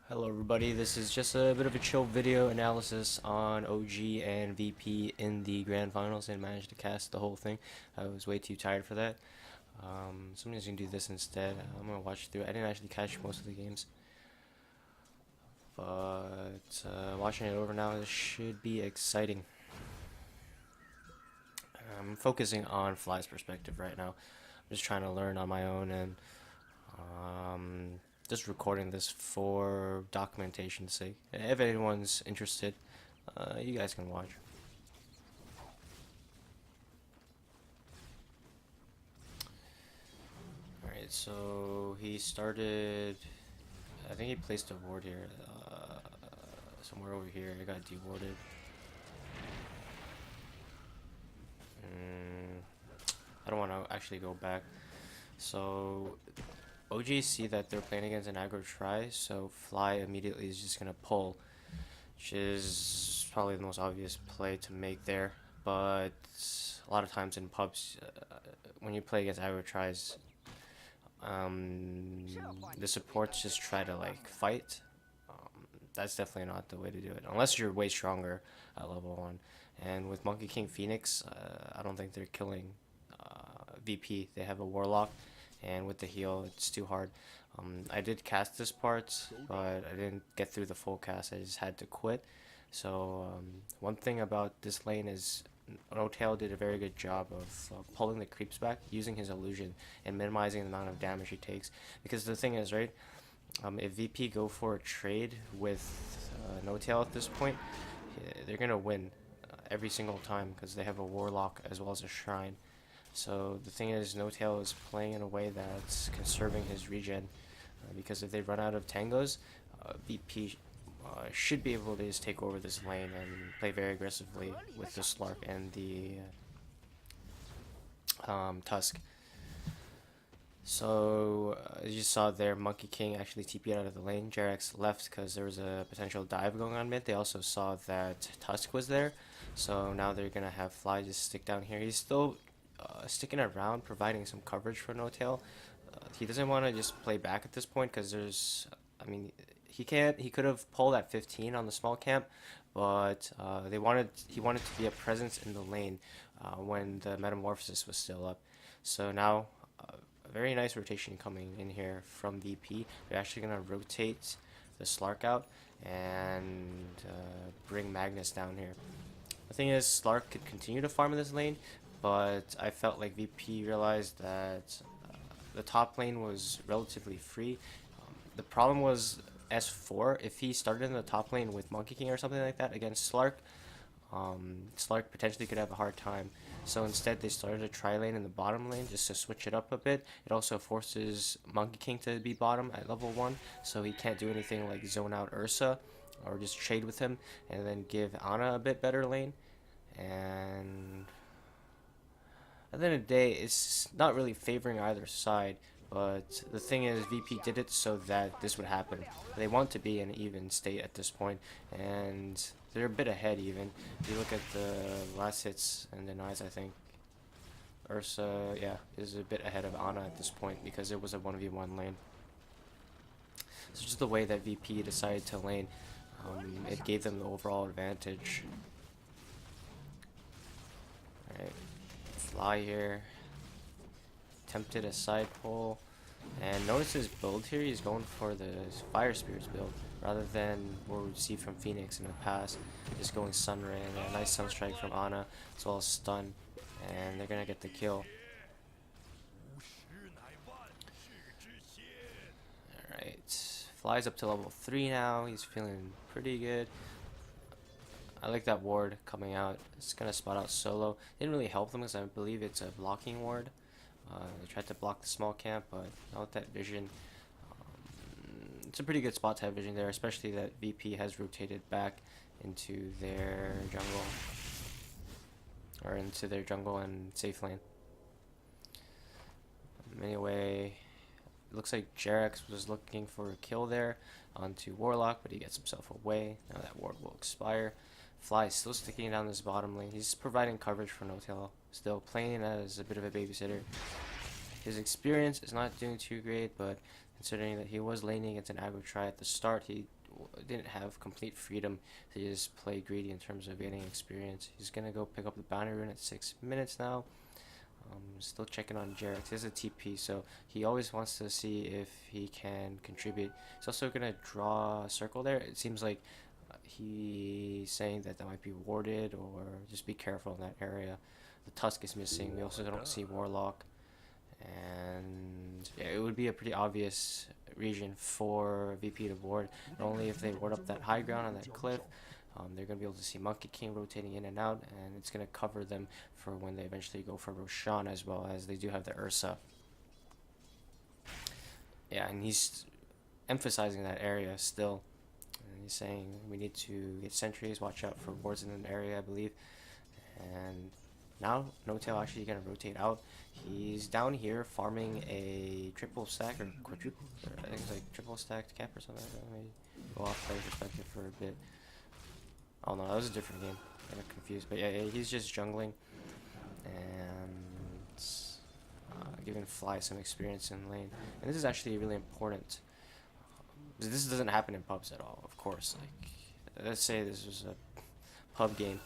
Hello everybody, this is just a bit of a chill video analysis on OG and VP in the grand finals and managed to cast the whole thing. I was way too tired for that. So I'm just gonna do this instead. I'm gonna watch through. I didn't actually catch most of the games, but watching it over now, this should be exciting. I'm focusing on Fly's perspective right now. I'm just trying to learn on my own and um, just recording this for documentation's sake. If anyone's interested, you guys can watch. Alright, so he started. I think he placed a ward here. Somewhere over here. I got dewarded. I don't want to actually go back. So OG see that they're playing against an aggro try, so Fly immediately is just gonna pull, which is probably the most obvious play to make there. But a lot of times in pubs, when you play against aggro tries, the supports just try to like fight. That's definitely not the way to do it, unless you're way stronger at level 1. And with Monkey King Phoenix, I don't think they're killing VP. They have a Warlock, and with the heal, it's too hard. I did cast this part, but I didn't get through the full cast. I just had to quit. So one thing about this lane is Notail did a very good job of pulling the creeps back, using his illusion, and minimizing the amount of damage he takes. Because the thing is, right, if VP go for a trade with Notail at this point, they're going to win every single time because they have a Warlock as well as a Shrine. So the thing is, Notail is playing in a way that's conserving his regen, because if they run out of tangos, VP should be able to just take over this lane and play very aggressively with the Slark and the Tusk. So as you saw there, Monkey King actually TP'd out of the lane. Jerax left because there was a potential dive going on mid. They also saw that Tusk was there, so now they're gonna have Fly just stick down here. He's still sticking around, providing some coverage for No-Tail. He doesn't want to just play back at this point because there's, I mean, he can't. He could have pulled at 15 on the small camp, but he wanted to be a presence in the lane when the metamorphosis was still up. So now a very nice rotation coming in here from VP. They're actually gonna rotate the Slark out and bring Magnus down here. The thing is, Slark could continue to farm in this lane, but I felt like VP realized that the top lane was relatively free. The problem was S4. If he started in the top lane with Monkey King or something like that against Slark, Slark potentially could have a hard time. So instead, they started a tri lane in the bottom lane just to switch it up a bit. It also forces Monkey King to be bottom at level 1, so he can't do anything like zone out Ursa or just trade with him and then give Ana a bit better lane. And at the end of the day, it's not really favoring either side. But the thing is, VP did it so that this would happen. They want to be in an even state at this point, and they're a bit ahead even. If you look at the last hits and denies, I think Ursa, yeah, is a bit ahead of Ana at this point because it was a 1v1 lane. So just the way that VP decided to lane, it gave them the overall advantage. Alright, Fly here. Attempted a side pull, and notice his build here. He's going for the Fire Spirits build rather than what we'd see from Phoenix in the past. Just going Sunray and a nice Sunstrike from Ana as well as stun, and they're gonna get the kill. Alright, Fly's up to level 3 now. He's feeling pretty good. I like that ward coming out. It's gonna spot out solo. Didn't really help them because I believe it's a blocking ward. They tried to block the small camp, but not with that vision. It's a pretty good spot to have vision there, especially that VP has rotated back into their jungle. Or into their jungle and safe lane. Anyway, it looks like Jerax was looking for a kill there onto Warlock, but he gets himself away. Now that ward will expire. Fly is still sticking down this bottom lane. He's providing coverage for Notail, still playing as a bit of a babysitter. His experience is not doing too great, but considering that he was laning against an aggro try at the start, he didn't have complete freedom to just play greedy in terms of getting experience. He's gonna go pick up the bounty rune at 6 minutes now. Still checking on Jarex. There's a TP, so he always wants to see if he can contribute. He's also gonna draw a circle there. It seems like he's saying that might be warded, or just be careful in that area. The Tusk is missing. We also don't see Warlock, and yeah, it would be a pretty obvious region for VP to ward. Not only if they ward up that high ground on that cliff, they're going to be able to see Monkey King rotating in and out, and it's going to cover them for when they eventually go for Roshan, as well as they do have the Ursa. Yeah, and he's emphasizing that area still. And he's saying we need to get sentries, watch out for wards in an area, I believe. And now No-Tail actually going to rotate out. He's down here farming a triple stack or quadruple, or I think it's like triple stacked cap or something like that. Maybe go off player perspective for a bit. Oh no, that was a different game. I got confused. But yeah, he's just jungling and giving Fly some experience in lane. And this is actually really important. This doesn't happen in pubs at all, of course. Like, let's say this was a pub game.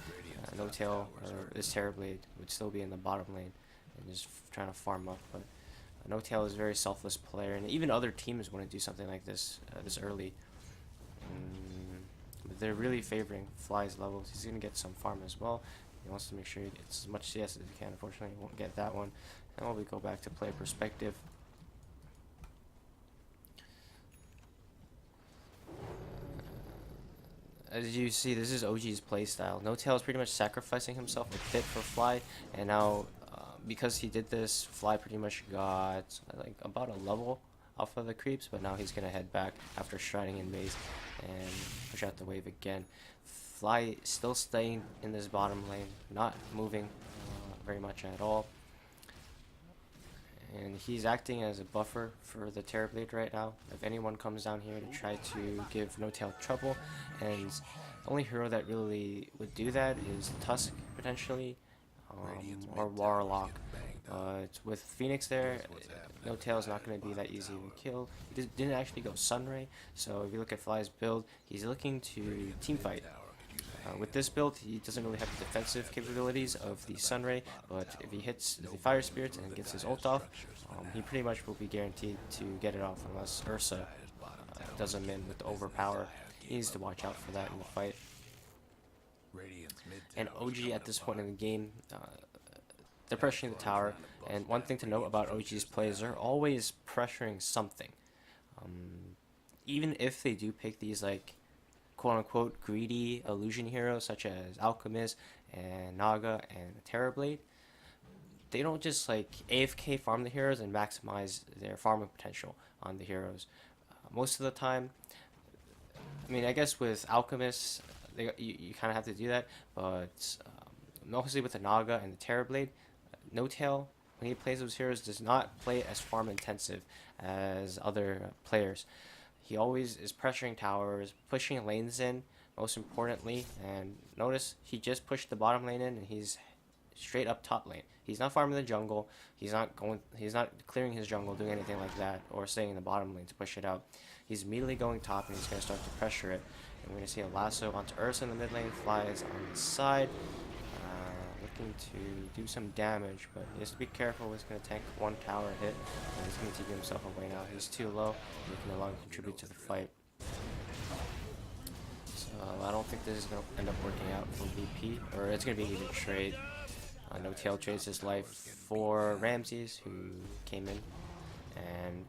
No-Tail or this Terrorblade would still be in the bottom lane and just trying to farm up. But No-Tail is a very selfless player, and even other teams wouldn't do something like this this early. But they're really favoring Fly's levels. He's going to get some farm as well. He wants to make sure he gets as much CS as he can. Unfortunately, he won't get that one. And while we go back to player perspective, as you see, this is OG's playstyle. No-Tail is pretty much sacrificing himself a bit for Fly, and now because he did this, Fly pretty much got like about a level off of the creeps, but now he's gonna head back after striding in maze and push out the wave again. Fly still staying in this bottom lane, not moving very much at all. And he's acting as a buffer for the Terrorblade right now. If anyone comes down here to try to give No-Tail trouble, and the only hero that really would do that is Tusk, potentially, or Warlock. But with Phoenix there, No-Tail is not going to be that easy to kill. He didn't actually go Sunray, so if you look at Fly's build, he's looking to teamfight. With this build, he doesn't really have the defensive capabilities of the Sunray, but if he hits the Fire Spirits and gets his ult off, he pretty much will be guaranteed to get it off unless Ursa does him in with the overpower. He needs to watch out for that in the fight. And OG at this point in the game, they're pressuring the tower, and one thing to note about OG's plays, they're always pressuring something. Even if they do pick these like quote-unquote greedy illusion heroes such as Alchemist and Naga and Terrorblade, they don't just like AFK farm the heroes and maximize their farming potential on the heroes. Most of the time, I mean, I guess with Alchemist, you kind of have to do that, but mostly with the Naga and the Terrorblade, No-Tail, when he plays those heroes, does not play as farm intensive as other players. He always is pressuring towers, pushing lanes in, most importantly. And notice he just pushed the bottom lane in, and he's straight up top lane. He's not farming the jungle. He's not clearing his jungle, doing anything like that, or staying in the bottom lane to push it out. He's immediately going top, and he's going to start to pressure it. And we're going to see a lasso onto Ursa in the mid lane, Flies on the side, looking to do some damage, but he has to be careful. He's going to tank one tower hit, and he's going to take himself away now. He's too low, he can no longer contribute to the fight. So I don't think this is going to end up working out for VP, or it's going to be an even trade. No-Tail trades his life for Ramses, who came in, and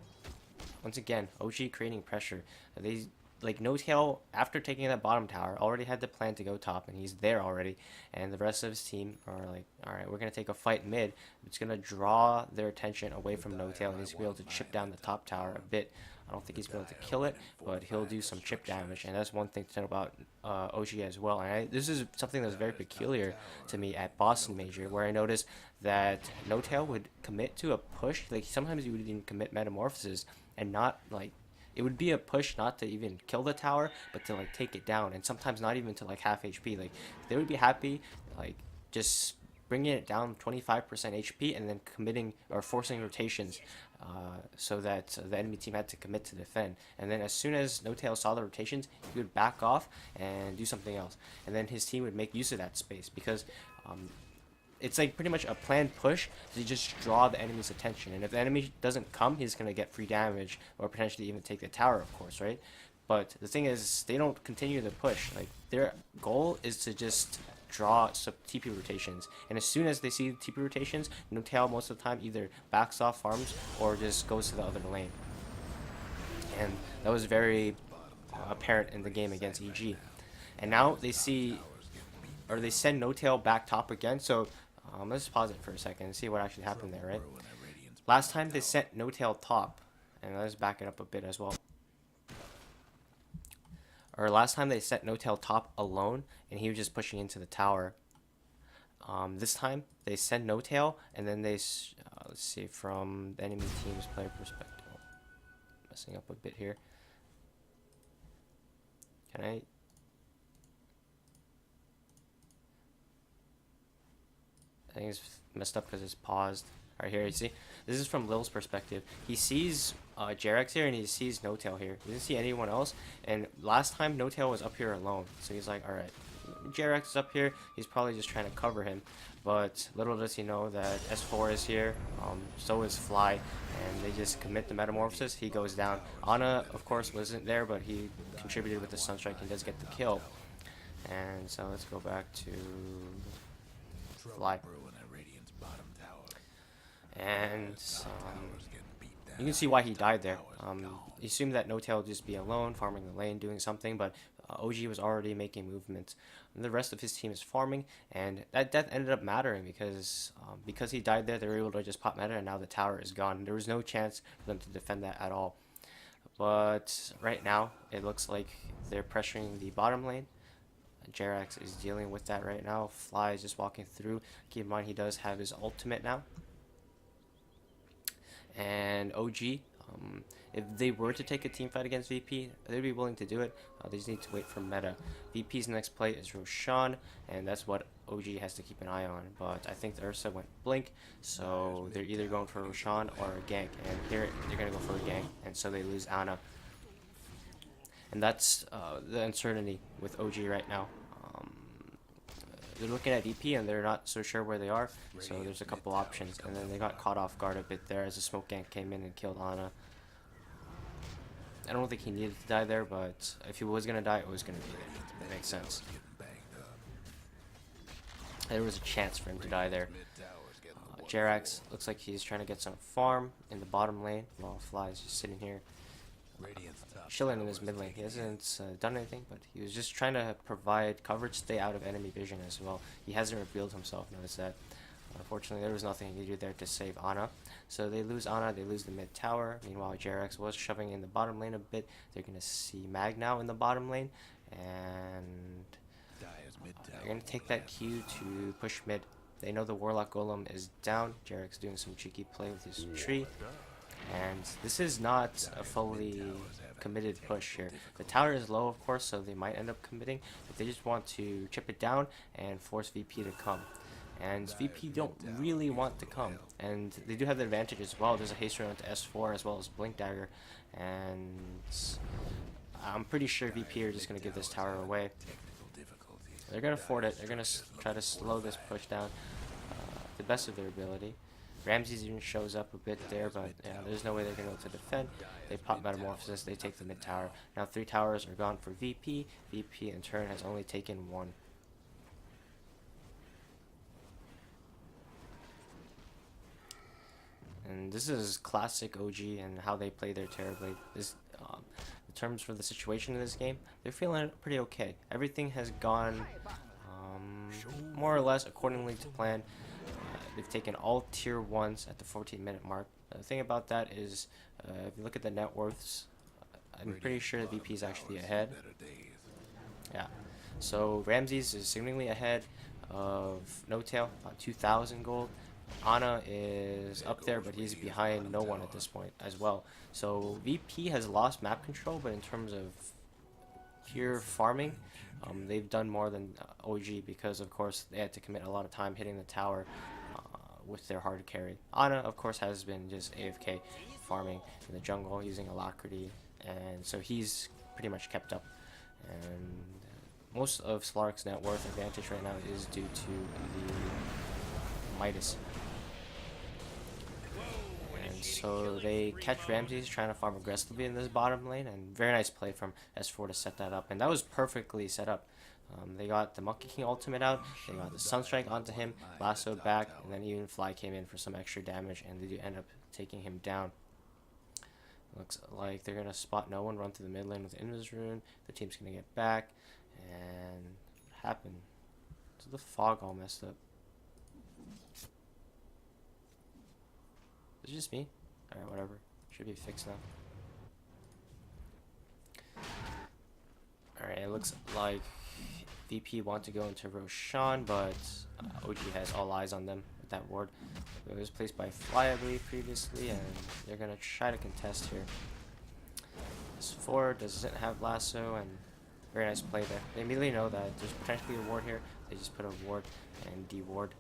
once again, OG creating pressure. They like No-Tail, after taking that bottom tower, already had the plan to go top, and he's there already. And the rest of his team are like, all right, we're gonna take a fight mid. It's gonna draw their attention away from No-Tail, and he's gonna be able to chip down the top tower a bit. I don't think he's going to kill it, but he'll do some chip damage, and that's one thing to know about OG as well. And this is something that's very peculiar to me at Boston Major, where I noticed that No-Tail would commit to a push. Like sometimes he would even commit Metamorphosis, and not like, it would be a push not to even kill the tower, but to like take it down, and sometimes not even to like half HP. Like they would be happy like just bringing it down 25% HP and then committing or forcing rotations so that the enemy team had to commit to defend. And then as soon as No Tail saw the rotations, he would back off and do something else. And then his team would make use of that space because it's like pretty much a planned push to just draw the enemy's attention. And if the enemy doesn't come, he's going to get free damage or potentially even take the tower, of course, right? But the thing is, they don't continue the push. Like, their goal is to just draw some TP rotations. And as soon as they see TP rotations, No Tail most of the time either backs off farms or just goes to the other lane. And that was very apparent in the game against EG. And now they see, or they send No Tail back top again. So let's pause it for a second and see what actually happened there, right? Last time they sent No Tail top, and let's back it up a bit as well. Or last time they set No Tail top alone, and he was just pushing into the tower. This time they send No Tail, and then they let's see, from the enemy team's player perspective. Oh, messing up a bit here. Can I? I think it's messed up because it's paused. Right here, you see, this is from Lil's perspective. He sees JerAx here and he sees No Tail here. He doesn't see anyone else. And last time No Tail was up here alone, so he's like, all right, JerAx is up here. He's probably just trying to cover him. But little does he know that S4 is here. So is Fly, and they just commit the metamorphosis. He goes down. Ana, of course, wasn't there, but he contributed with the Sunstrike and does get the kill. And so let's go back to Fly. And you can see why he died there. He assumed that No Tail would just be alone, farming the lane, doing something, but OG was already making movements. And the rest of his team is farming, and that death ended up mattering because he died there, they were able to just pop meta, and now the tower is gone. There was no chance for them to defend that at all. But right now, it looks like they're pressuring the bottom lane. JerAx is dealing with that right now. Fly is just walking through. Keep in mind, he does have his ultimate now. And OG, if they were to take a team fight against VP, they'd be willing to do it. They just need to wait for meta. VP's next play is Roshan, and that's what OG has to keep an eye on. But I think the Ursa went blink, so they're either going for Roshan or a gank. And here they're going to go for a gank, and so they lose Ana. And that's the uncertainty with OG right now. They're looking at VP and they're not so sure where they are, so there's a couple options, and then they got caught off guard a bit there as a smoke gank came in and killed Ana. I don't think he needed to die there, but if he was gonna die, it was gonna be there. It makes sense. There was a chance for him to die there. JerAx looks like he's trying to get some farm in the bottom lane while Fly is just sitting here chilling in his mid lane. He hasn't done anything, but he was just trying to provide coverage, stay out of enemy vision as well. He hasn't revealed himself, notice that. Unfortunately, there was nothing he could do there to save Ana. So they lose Ana, they lose the mid tower. Meanwhile, JerAx was shoving in the bottom lane a bit. They're going to see Mag now in the bottom lane, and they're going to take that Q to push mid. They know the Warlock Golem is down. JerAx doing some cheeky play with his tree. And this is not a fully committed push here. The tower is low, of course, so they might end up committing, but they just want to chip it down and force VP to come. And VP don't really want to come, and they do have the advantage as well. There's a haste run to S4 as well as Blink Dagger, and I'm pretty sure VP are just going to give this tower away. They're going to fort it. They're going to try to slow this push down to the best of their ability. Ramses even shows up a bit there, but yeah, there's no way they're going to be able to defend. They pop Metamorphosis, they take the mid tower. Now 3 towers are gone for VP. VP in turn has only taken 1. And this is classic OG and how they play their Terrorblade. This, in terms for the situation in this game, they're feeling pretty okay. Everything has gone more or less accordingly to plan. They've taken all tier 1s at the 14-minute mark. The thing about that is, if you look at the net worths, I'm pretty sure the VP is actually ahead. Yeah. So Ramses is seemingly ahead of No Tail, about 2,000 gold. Ana is up there, but he's behind no one at this point as well. So VP has lost map control, but in terms of here farming. They've done more than OG because, of course, they had to commit a lot of time hitting the tower with their hard carry. Ana, of course, has been just AFK farming in the jungle using alacrity, and so he's pretty much kept up. And most of Slark's net worth advantage right now is due to the Midas. And so they catch Ramses trying to farm aggressively in this bottom lane, and very nice play from S4 to set that up, and that was perfectly set up. They got the Monkey King ultimate out, they got the Sunstrike onto him, lassoed back, and then even Fly came in for some extra damage, and they do end up taking him down. Looks like they're gonna spot no one, run through the mid lane with Invis Rune. The team's gonna get back, and what happened? Is the fog all messed up? Is it just me? Alright, whatever. Should be fixed now. Alright, it looks like VP want to go into Roshan, but OG has all eyes on them with that ward. It was placed by Fly, I believe, previously, and they're going to try to contest here. S4 doesn't have lasso, and very nice play there. They immediately know that there's potentially a ward here. They just put a ward and de-ward.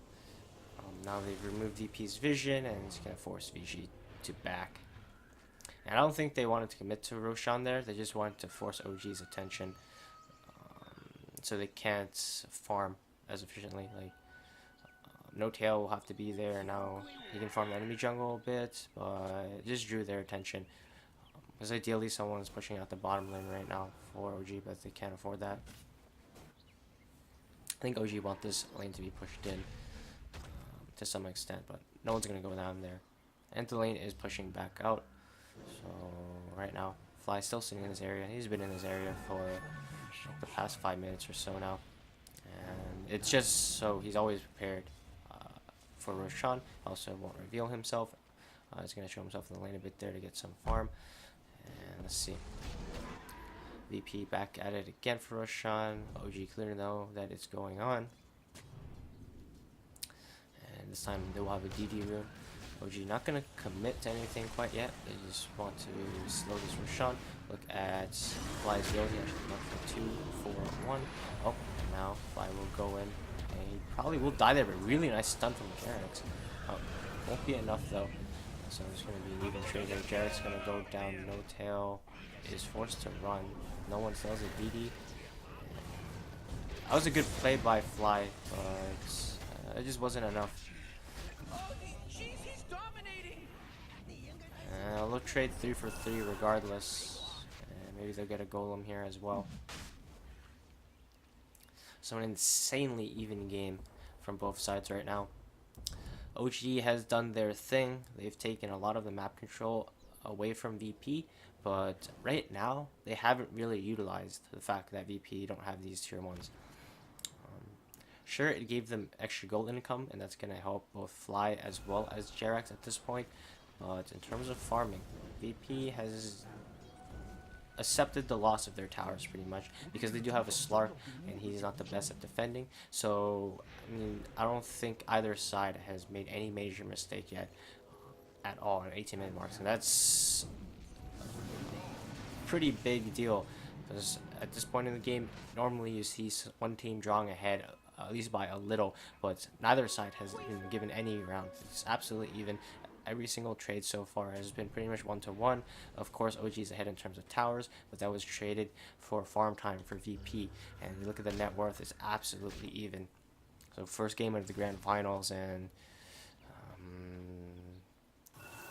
Now they've removed VP's vision, and it's going to force VG to back. And I don't think they wanted to commit to Roshan there. They just wanted to force OG's attention, so they can't farm as efficiently. Like, No Tail will have to be there now. He can farm the enemy jungle a bit, but it just drew their attention. Because ideally someone's pushing out the bottom lane right now for OG, but they can't afford that. I think OG want this lane to be pushed in to some extent, but no one's going to go down there. And the lane is pushing back out. So right now, Fly's still sitting in this area. He's been in this area for the past 5 minutes or so now. And it's just so he's always prepared for Roshan. Also won't reveal himself. He's going to show himself in the lane a bit there to get some farm. And let's see. VP back at it again for Roshan. OG clearly know that it's going on. And this time they will have a DD rune. OG not going to commit to anything quite yet. They just want to slow this Roshan. Look at Fly's Yogi. Actually went for 2, 4, 1. Oh, now Fly will go in. And he probably will die there, but really nice stun from Jarex. Oh, won't be enough though. So it's going to be an even trade there. Jarek's going to go down. No Tail is forced to run. No one sells a DD. That was a good play by Fly, but it just wasn't enough. They'll trade 3 for 3 regardless. And maybe they'll get a golem here as well. So an insanely even game from both sides right now. OG has done their thing. They've taken a lot of the map control away from VP, but right now they haven't really utilized the fact that VP don't have these tier 1s. Sure, it gave them extra gold income, and that's going to help both Fly as well as Jarex at this point. But in terms of farming, VP has accepted the loss of their towers pretty much because they do have a Slark and he's not the best at defending. So I mean, I don't think either side has made any major mistake yet at all in 18-minute marks, and that's a pretty big deal because at this point in the game normally you see one team drawing ahead at least by a little, but neither side has been given any round. It's absolutely even. Every single trade so far has been pretty much 1-to-1. Of course, OG is ahead in terms of towers, but that was traded for farm time for VP. And you look at the net worth, it's absolutely even. So first game of the grand finals, and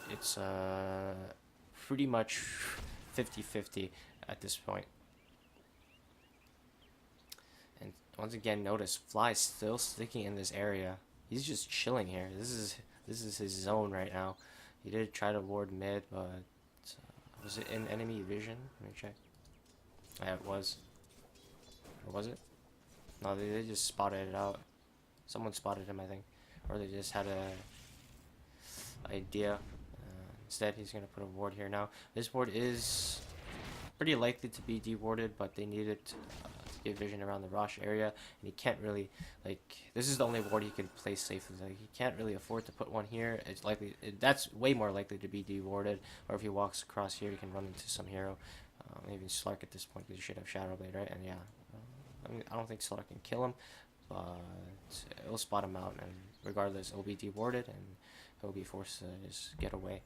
it's pretty much 50-50 at this point. And once again, notice Fly still sticking in this area. He's just chilling here. This is his zone right now. He did try to ward mid, but was it in enemy vision? Let me check. Yeah, it was. Or was it? No, they just spotted it out. Someone spotted him, I think. Or they just had a idea. Instead, he's going to put a ward here now. This ward is pretty likely to be dewarded, but they needed to get vision around the Rosh area, and he can't really, like, this is the only ward he can place safely. Like, he can't really afford to put one here. It's likely, that's way more likely to be dewarded, or if he walks across here, he can run into some hero. Maybe Slark at this point because you should have Shadow Blade, right? And yeah, I mean, I don't think Slark can kill him, but it'll spot him out, and regardless, it'll be dewarded, and he'll be forced to just get away.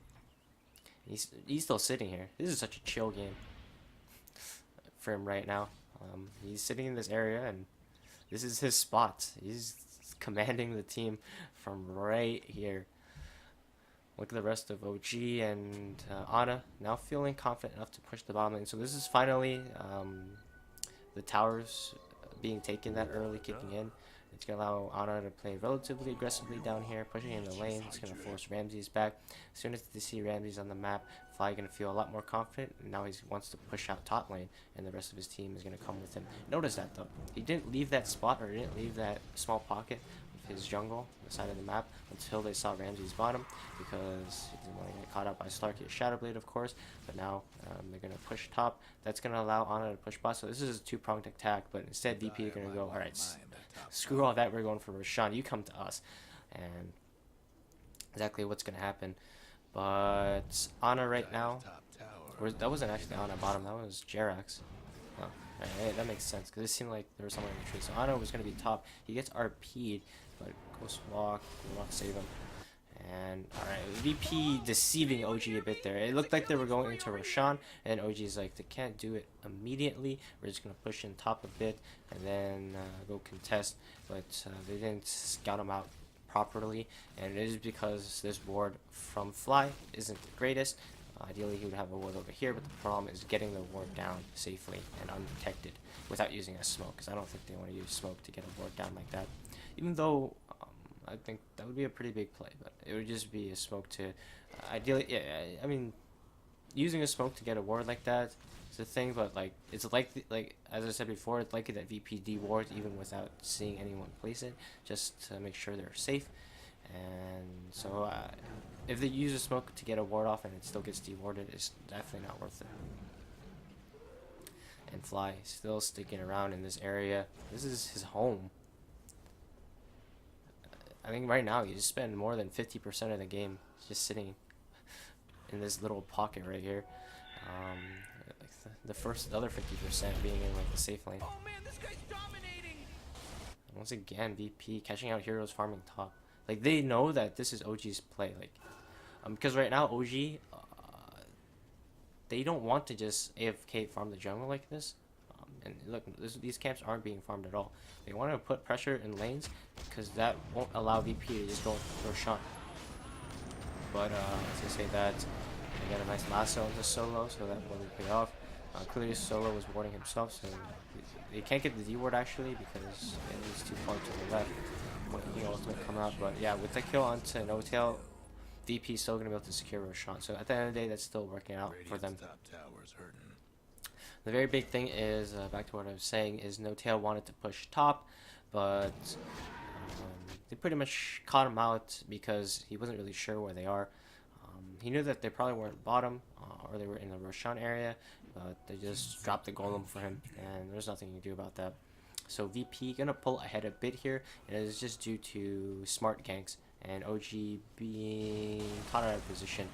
He's still sitting here. This is such a chill game for him right now. He's sitting in this area, and this is his spot. He's commanding the team from right here. Look at the rest of OG and Ana now feeling confident enough to push the bottom lane. So this is finally the towers being taken that early, kicking in. It's going to allow Ana to play relatively aggressively down here, pushing in the lane. It's going to force Ramses back. As soon as they see Ramses on the map, Fly going to feel a lot more confident. And now he wants to push out top lane, and the rest of his team is going to come with him. Notice that, though. He didn't leave that spot, or didn't leave that small pocket of his jungle on the side of the map until they saw Ramses bottom, because he didn't want to get caught up by Slark. He has Shadow Blade, of course, but now they're going to push top. That's going to allow Ana to push bot. So this is a two-pronged attack, but instead VP are going to go, alright, screw all that, we're going for Roshan, you come to us. And exactly what's going to happen. But Ana right now, that wasn't actually Ana bottom, that was Jerax. Oh, right, that makes sense, because it seemed like there was someone in the tree. So Ana was going to be top. He gets RP'd, but Ghost Walk will not save him. And alright, VP deceiving OG a bit there. It looked like they were going into Roshan, and OG's like, they can't do it immediately. We're just going to push in top a bit and then go contest. But they didn't scout him out properly, and it is because this ward from Fly isn't the greatest. Ideally, he would have a ward over here, but the problem is getting the ward down safely and undetected without using a smoke, because I don't think they want to use smoke to get a ward down like that. Even though I think that would be a pretty big play, but it would just be a smoke to ideally, yeah, I mean, using a smoke to get a ward like that is a thing, but like it's likely, like as I said before, it's likely that VP dewards even without seeing anyone place it, just to make sure they're safe. And so if they use a smoke to get a ward off and it still gets dewarded, it's definitely not worth it. And Fly still sticking around in this area. This is his home. I think right now you just spend more than 50% of the game just sitting in this little pocket right here. Like the other 50% being in like the safe lane. Oh man, this guy's dominating. And once again, VP catching out heroes farming top. Like they know that this is OG's play. Like, because right now OG, they don't want to just AFK farm the jungle like this. And look, these camps aren't being farmed at all. They want to put pressure in lanes because that won't allow VP to just go for a shot. But as I say that, they got a nice lasso into Solo, so that will pay off. Clearly Solo was warding himself, so they can't get the D ward actually because it is too far to the left. He can ultimately come out, but yeah, with the kill onto No Tail, VP is still gonna be able to secure Roshan. So at the end of the day, that's still working out for them. The very big thing is, back to what I was saying, is No Tail wanted to push top, but they pretty much caught him out because he wasn't really sure where they are. He knew that they probably weren't bottom, or they were in the Roshan area, but they just dropped the golem for him, and there's nothing you can do about that. So VP gonna pull ahead a bit here, and it is just due to smart ganks and OG being caught out of position,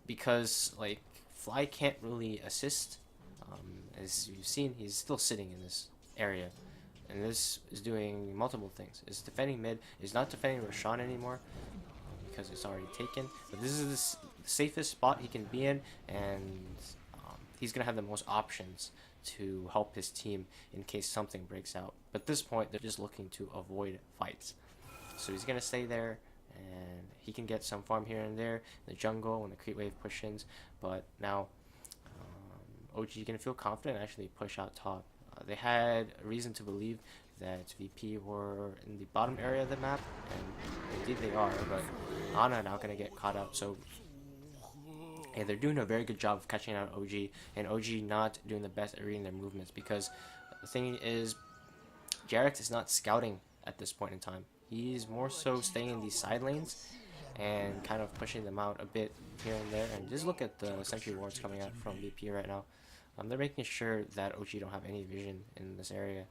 because like Fly can't really assist. As you've seen, he's still sitting in this area, and this is doing multiple things. It's defending mid, it's not defending Roshan anymore because it's already taken, but this is the safest spot he can be in, and he's gonna have the most options to help his team in case something breaks out. But at this point, they're just looking to avoid fights, so he's gonna stay there, and he can get some farm here and there in the jungle when the creep wave pushes. But now OG gonna feel confident and actually push out top. They had a reason to believe that VP were in the bottom area of the map, and indeed they are, but Ana now gonna get caught out. So yeah, they're doing a very good job of catching out OG, and OG not doing the best at reading their movements, because the thing is, Jerax is not scouting at this point in time. He's more so staying in these side lanes and kind of pushing them out a bit here and there. And just look at the sentry wards coming out from VP right now. They're making sure that OG don't have any vision in this area.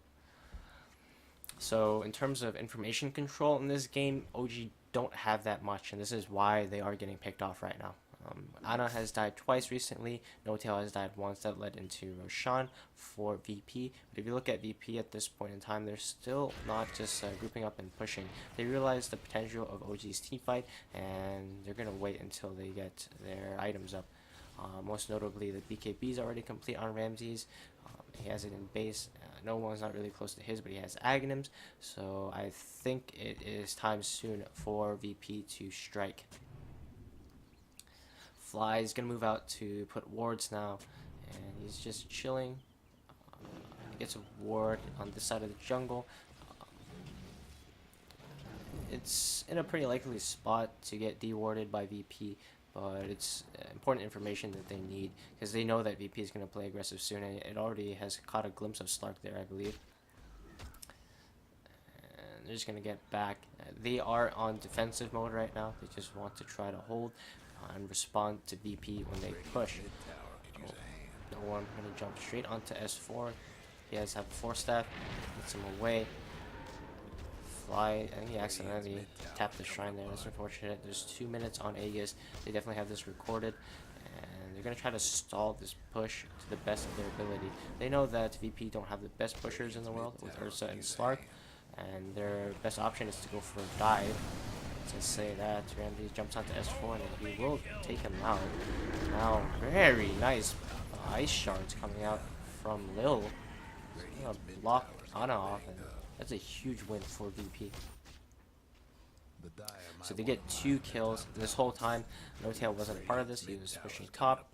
So in terms of information control in this game, OG don't have that much, and this is why they are getting picked off right now. Ana has died twice recently. No-Tail has died once. That led into Roshan for VP. But if you look at VP at this point in time, they're still not just grouping up and pushing. They realize the potential of OG's team fight, and they're going to wait until they get their items up. Most notably, the BKB is already complete on Ramses. He has it in base. No one's not really close to his, but he has Aghanims. So I think it is time soon for VP to strike. Fly is going to move out to put wards now, and he's just chilling. He gets a ward on this side of the jungle. It's in a pretty likely spot to get dewarded by VP, but it's important information that they need because they know that VP is going to play aggressive soon, and it already has caught a glimpse of Slark there, I believe. And they're just going to get back. They are on defensive mode right now. They just want to try to hold and respond to VP when they push. No one going to jump straight onto S4. He has have 4 staff, gets him away. Fly, I think he accidentally tapped the shrine there. That's unfortunate. There's 2 minutes on Aegis. They definitely have this recorded, and they're going to try to stall this push to the best of their ability. They know that VP don't have the best pushers in the world with Ursa and Slark, and their best option is to go for a dive. To say that, Ramsey jumps onto S4 and he will take him out. Now, very nice ice shards coming out from Lil. He's gonna block Ana off, and that's a huge win for VP. So they get 2 kills. This whole time, No-Tail wasn't a part of this. He was pushing top.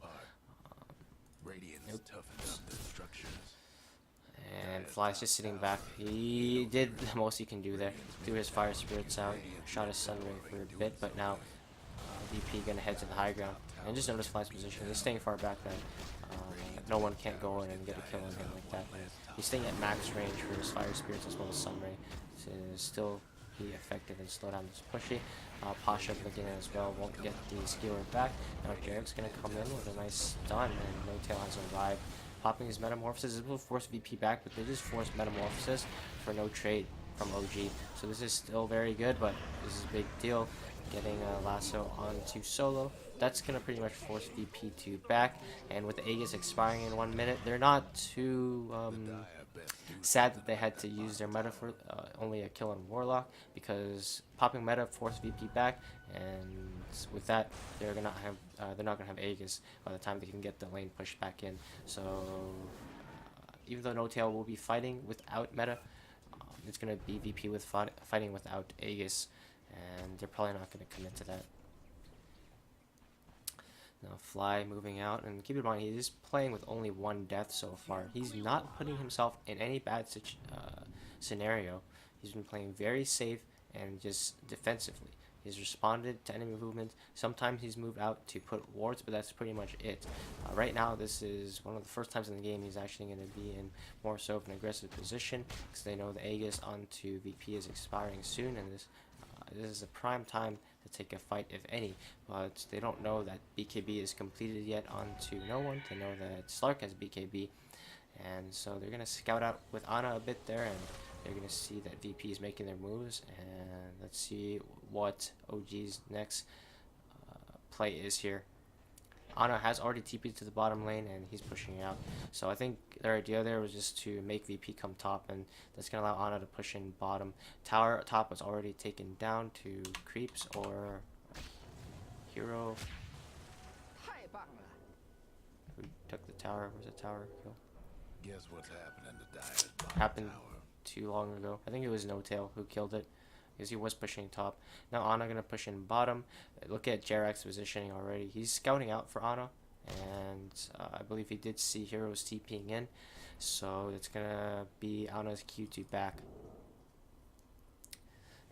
And Fly's just sitting back. He did the most he can do there. Threw his fire spirits out, shot his sunray for a bit, but now VP gonna head to the high ground. And just notice Fly's position. He's staying far back then. No one can't go in and get a kill on him like that. He's staying at max range for his fire spirits as well as sunray to still be effective and slow down this pushy. Pasha looking as well won't get the skewer back. Now Jarek's gonna come in with a nice stun, and No-Tail has arrived. Popping his Metamorphosis. This will force VP back, but they just forced Metamorphosis for no trade from OG. So this is still very good, but this is a big deal. Getting a lasso onto solo. That's going to pretty much force VP to back. And with the Aegis expiring in 1 minute, they're not too sad that they had to use their meta for only a kill on Warlock, because popping meta forced VP back, and with that they're not gonna have Aegis by the time they can get the lane pushed back in. So even though No-Tail will be fighting without meta, it's gonna be VP with fighting without Aegis, and they're probably not gonna commit to that. Now Fly moving out, and keep in mind he is playing with only 1 death so far. He's not putting himself in any bad scenario. He's been playing very safe and just defensively. He's responded to enemy movement. Sometimes he's moved out to put wards, but that's pretty much it. Right now, this is one of the first times in the game he's actually going to be in more so of an aggressive position, because they know the Aegis onto VP is expiring soon, and this is a prime time to take a fight, if any. But they don't know that BKB is completed yet onto no one. They know that Slark has BKB, and so they're going to scout out with Ana a bit there, and they're going to see that VP is making their moves, and let's see what OG's next play is here. Ana has already TP'd to the bottom lane, and he's pushing out. So I think their idea there was just to make VP come top, and that's going to allow Ana to push in bottom. Tower top was already taken down to creeps or hero. Who took the tower? Was it tower kill? Guess what's happening to Dire's Happened tower? too long ago. I think it was No-Tail who killed it, because he was pushing top. Now Ana gonna push in bottom. Look at Jarek's positioning already. He's scouting out for Ana, and I believe he did see heroes TPing in, so it's gonna be Ana's Q2 back.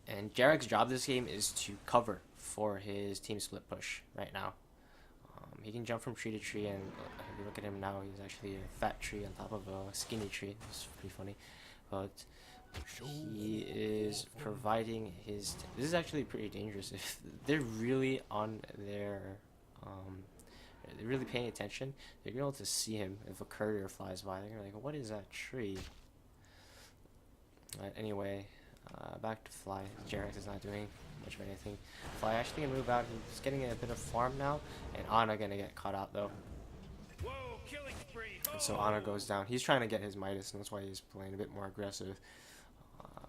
And Jarek's job this game is to cover for his team split push right now. He can jump from tree to tree, and if you look at him now, he's actually a fat tree on top of a skinny tree. It's pretty funny. But he is providing his... This is actually pretty dangerous. If they're really on their... they're really paying attention, they're going to be able to see him if a courier flies by. They're going to be like, what is that tree? Anyway, Back to Fly. Jarex is not doing much of anything. Fly actually gonna move out. He's getting a bit of farm now, and Ana gonna get caught out though. And so Ana goes down. He's trying to get his Midas, and that's why he's playing a bit more aggressive.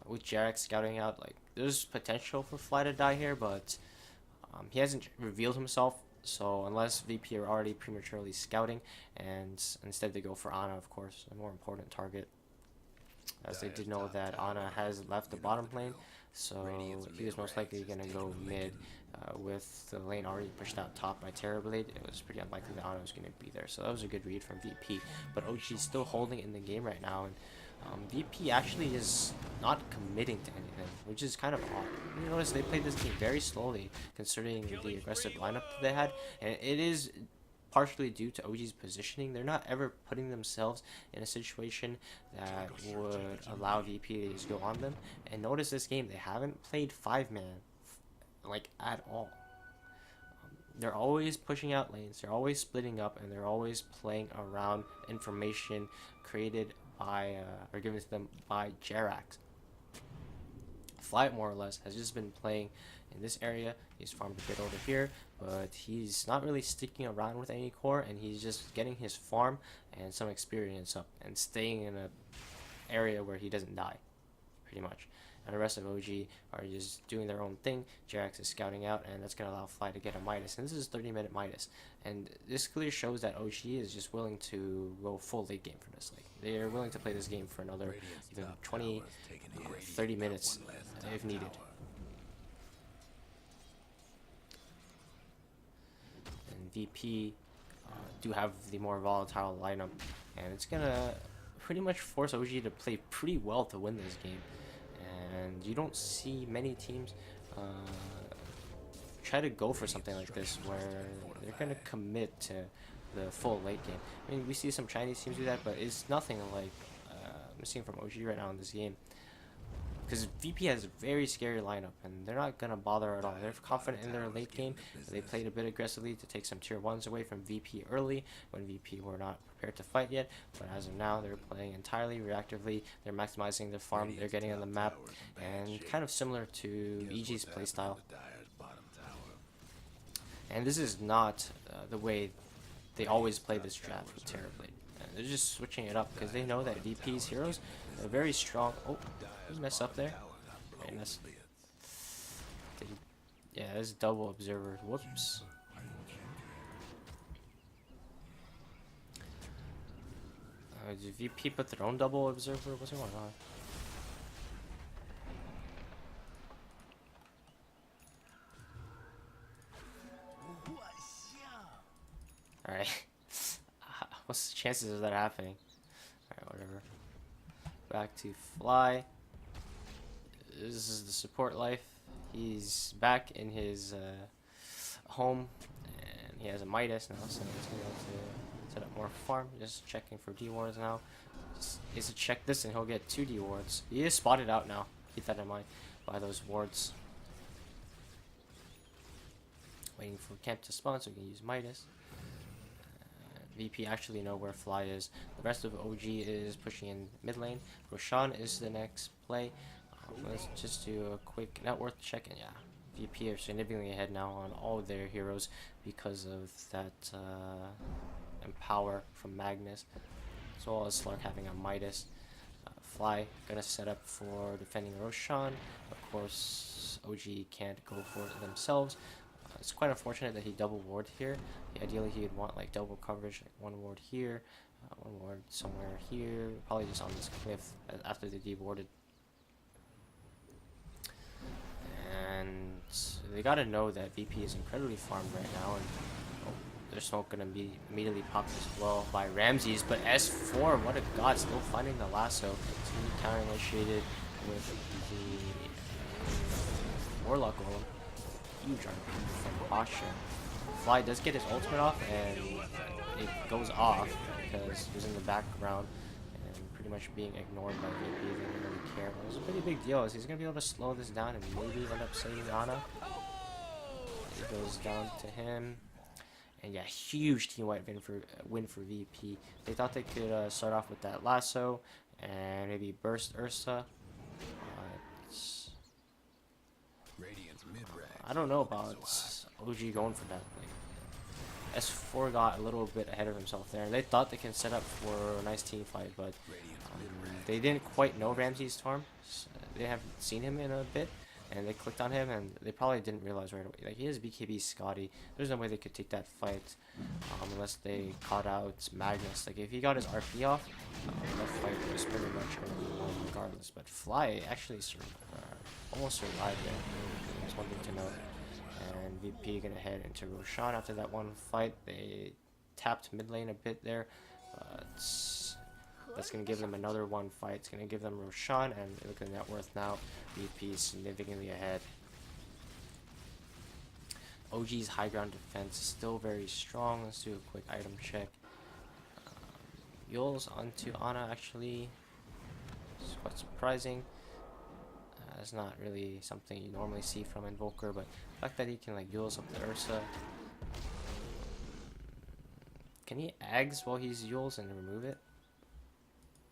With Jarex scouting out, like there's potential for Fly to die here, but he hasn't revealed himself. So unless VP are already prematurely scouting, and instead they go for Ana, of course, a more important target, as they did know that Ana has left the bottom lane, so he was most likely going to go mid. With the lane already pushed out top by Terrorblade, it was pretty unlikely that Ana was going to be there. So that was a good read from VP. But OG is still holding in the game right now, and VP actually is not committing to anything, which is kind of odd. You notice they played this game very slowly, considering the aggressive lineup that they had, and it is partially due to OG's positioning. They're not ever putting themselves in a situation that would allow VP to just go on them. And notice this game, they haven't played 5-man like at all. They're always pushing out lanes, they're always splitting up, and they're always playing around information created by or given to them by Jerax. Fly, more or less, has just been playing in this area. He's farmed a bit over here, but he's not really sticking around with any core, and he's just getting his farm and some experience up and staying in a area where he doesn't die, pretty much. And the rest of OG are just doing their own thing. Jerax is scouting out, and that's going to allow Fly to get a Midas. And this is 30-minute Midas. And this clearly shows that OG is just willing to go full late game for this. Like, they're willing to play this game for another even 20, 30 minutes if needed. And VP do have the more volatile lineup, and it's going to pretty much force OG to play pretty well to win this game. And you don't see many teams try to go for something like this where they're going to commit to the full late game. I mean, we see some Chinese teams do that, but it's nothing like I'm seeing from OG right now in this game. Because VP has a very scary lineup, and they're not going to bother at all. They're confident in their late game. They played a bit aggressively to take some tier 1s away from VP early, when VP were not prepared to fight yet. But as of now, they're playing entirely reactively. They're maximizing their farm. They're getting on the map, and kind of similar to EG's playstyle. And this is not the way they always play this draft with Terrorblade. They're just switching it up because they know that VP's heroes are very strong. Oh, did he mess up there? Right, yeah, there's double observer. Whoops. Did VP put their own double observer? What's going on? Alright. What's the chances of that happening? Alright, whatever. Back to Fly. This is the support life. He's back in his home, and he has a Midas now, so he's going to be able to set up more farm. Just checking for D wards now. Just needs to check this, and he'll get 2 D wards. He is spotted out now. Keep that in mind by those wards. Waiting for camp to spawn, so we can use Midas. VP actually know where Fly is. The rest of OG is pushing in mid lane. Roshan is the next play. Let's just do a quick net worth check, and yeah, VP are significantly ahead now on all their heroes because of that empower from Magnus, as well as Slark having a Midas. Fly gonna set up for defending Roshan. Of course, OG can't go for it themselves. It's quite unfortunate that he double ward here. Ideally, he would want like double coverage, like 1 ward here, 1 ward somewhere here, probably just on this cliff after they dewarded. And they gotta know that VP is incredibly farmed right now, and their smoke gonna be immediately popped as well by Ramses. But S4, what a god, still finding the lasso. It's gonna be counter initiated with the Warlock Golem. Huge RP from posture. Fly does get his ultimate off, and it goes off because he was in the background and pretty much being ignored by VP. They didn't really care. But it was a pretty big deal. Is he's gonna be able to slow this down and maybe end up saving Ana. It goes down to him, and yeah, huge team-wide win for VP. They thought they could start off with that lasso and maybe burst Ursa. Radiant's mid-range. I don't know about OG going for that. Like, S4 got a little bit ahead of himself there. They thought they can set up for a nice team fight, but they didn't quite know Ramsey's Storm. They haven't seen him in a bit, and they clicked on him, and they probably didn't realize right away. Like, he has BKB Scotty. There's no way they could take that fight unless they caught out Magnus. Like, if he got his RP off, that fight was pretty much going to be won regardless. But Fly actually almost survived there. That's one thing to note. And VP gonna head into Roshan after that one fight. They tapped mid lane a bit there, but that's gonna give them another one fight. It's gonna give them Roshan, and look at the net worth now. VP significantly ahead. OG's high ground defense is still very strong. Let's do a quick item check. Yule's onto Ana actually. It's quite surprising. It's not really something you normally see from Invoker, but the fact that he can like Yule's up the Ursa. Can he Ags while he's Yule's and remove it?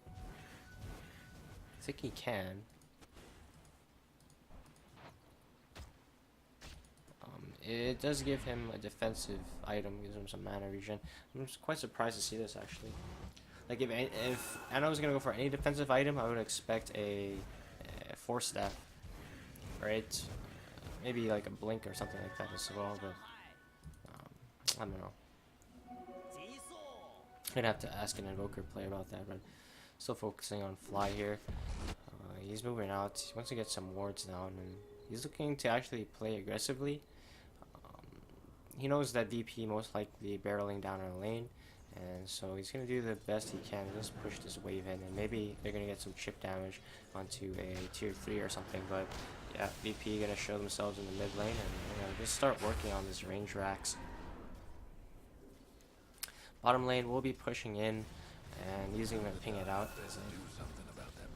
I think he can. It does give him a defensive item, gives him some mana regen. I'm just quite surprised to see this actually. Like if Ana was gonna go for any defensive item, I would expect a Force Staff, right? Maybe like a Blink or something like that as well, but I don't know. I'd have to ask an Invoker player about that, but still focusing on Fly here. He's moving out. He wants to get some wards down, and he's looking to actually play aggressively. He knows that VP most likely barreling down our lane, and so he's going to do the best he can. Just push this wave in, and maybe they're going to get some chip damage onto a tier 3 or something. But yeah, VP going to show themselves in the mid lane, and just start working on this range racks. Bottom lane will be pushing in and using them to ping it out.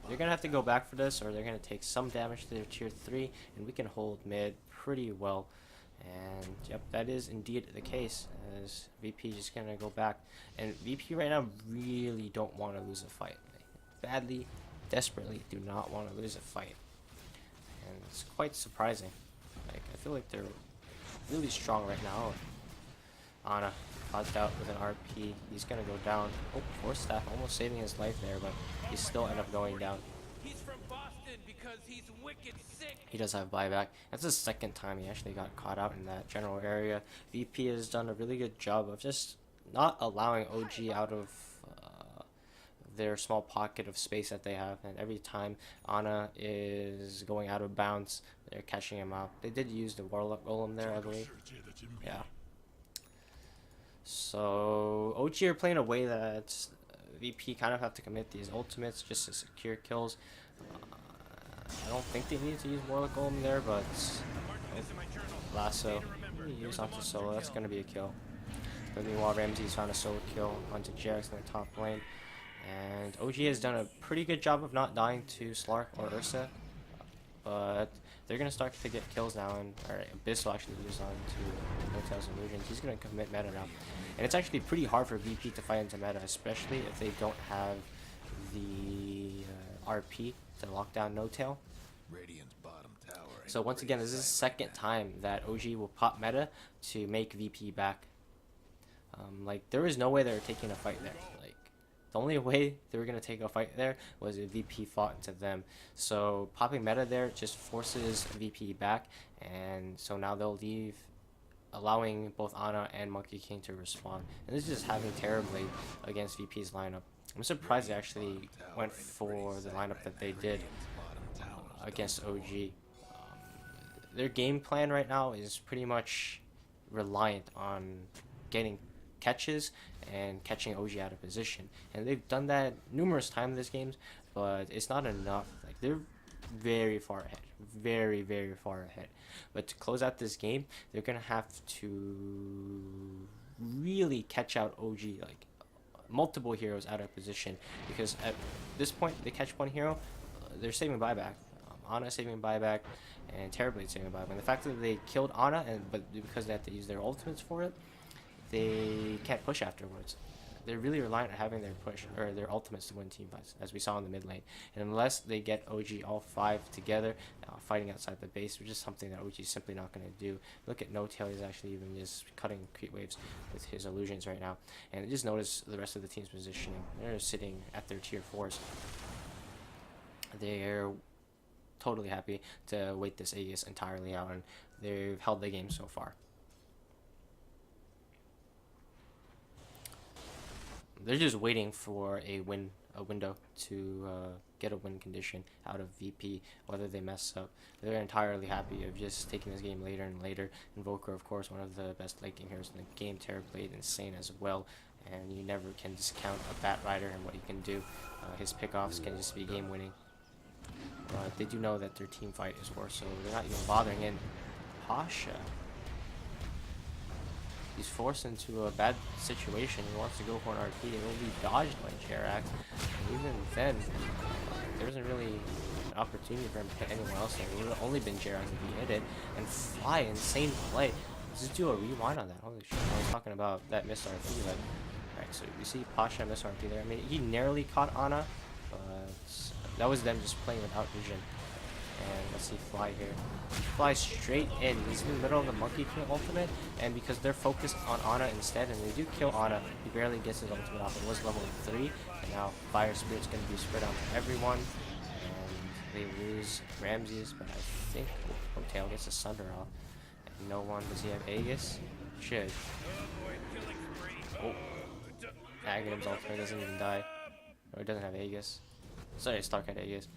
They're going to have to go back for this, or they're going to take some damage to their tier 3, and we can hold mid pretty well. And yep, that is indeed the case, as VP just gonna go back, and VP right now really don't want to lose a fight. They badly, desperately do not want to lose a fight, and it's quite surprising. Like, I feel like they're really strong right now. Ana caused out with an RP. He's gonna go down. Oh, Force Staff almost saving his life there, but he still ended up going down. He's from Boston because he's wicked sick. He does have buyback. That's the second time he actually got caught out in that general area. VP has done a really good job of just not allowing OG out of their small pocket of space that they have. And every time Ana is going out of bounds, they're catching him out. They did use the Warlock Golem there, I believe. Yeah. So OG are playing a way that VP kind of have to commit these ultimates just to secure kills. I don't think they need to use Warlock Golem there, but Lasso, use onto solo, that's going to be a kill. But meanwhile, Ramsey's found a solo kill onto Jax in the top lane. And OG has done a pretty good job of not dying to Slark or Ursa. But they're going to start to get kills now, and Abyss will actually use on to Hotels and Illusions. He's going to commit meta now. And it's actually pretty hard for VP to fight into meta, especially if they don't have the RP to lock down No Tail. So once again, this is the second time that OG will pop meta to make VP back. Like, there is no way they were taking a fight there. Like, the only way they were going to take a fight there was if VP fought into them. So popping meta there just forces VP back, and so now they'll leave, allowing both Ana and Monkey King to respond. And this is just happening terribly against VP's lineup. I'm surprised they actually went for the lineup that they did against OG. Their game plan right now is pretty much reliant on getting catches and catching OG out of position. And they've done that numerous times in this game, but it's not enough. Like, they're very far ahead. Very, very far ahead. But to close out this game, they're going to have to really catch out OG, like multiple heroes out of position. Because at this point, they catch one hero, they're saving buyback. Ana saving buyback, and Terrorblade saving buyback. And the fact that they killed Ana, but because they have to use their ultimates for it, they can't push afterwards. they're really reliant on having their push or their ultimates to win team fights, as we saw in the mid lane. And unless they get OG all 5 together, fighting outside the base, which is something that OG is simply not going to do. Look at No Tail, he's actually even just cutting creep waves with his illusions right now. And just notice the rest of the team's positioning. They're sitting at their tier 4s. They're totally happy to wait this Aegis entirely out, and they've held the game so far. They're just waiting for a window to get a win condition out of VP, whether they mess up. They're entirely happy of just taking this game later and later. Invoker, of course, one of the best late game heroes in the game. Terror played insane as well, and you never can discount a Bat Rider and what he can do. His pickoffs can just be game winning. But they do know that their team fight is worse, so they're not even bothering in. Pasha. He's forced into a bad situation. He wants to go for an RP. It will be dodged by Jerax. And even then, there isn't really an opportunity for him to hit anyone else. It would have only been Jerax if he hit it. And Fly, insane play. Let's just do a rewind on that. Holy shit. I was talking about that missed RP. But, alright, so you see Pasha miss RP there. I mean, he narrowly caught Ana, but that was them just playing without vision. And let's see Fly here. He flies straight in. He's in the middle of the Monkey King ultimate, and because they're focused on Ana instead, and they do kill Ana, he barely gets his ultimate off. It was level 3, and now Fire Spirit's going to be spread out to everyone. And they lose Ramses, but I think Hotel gets a Sunder off. And no one. Does he have Aegis? Should. Oh. Aghanim's ultimate doesn't even die. Or it doesn't have Aegis. Sorry, Stark had Aegis.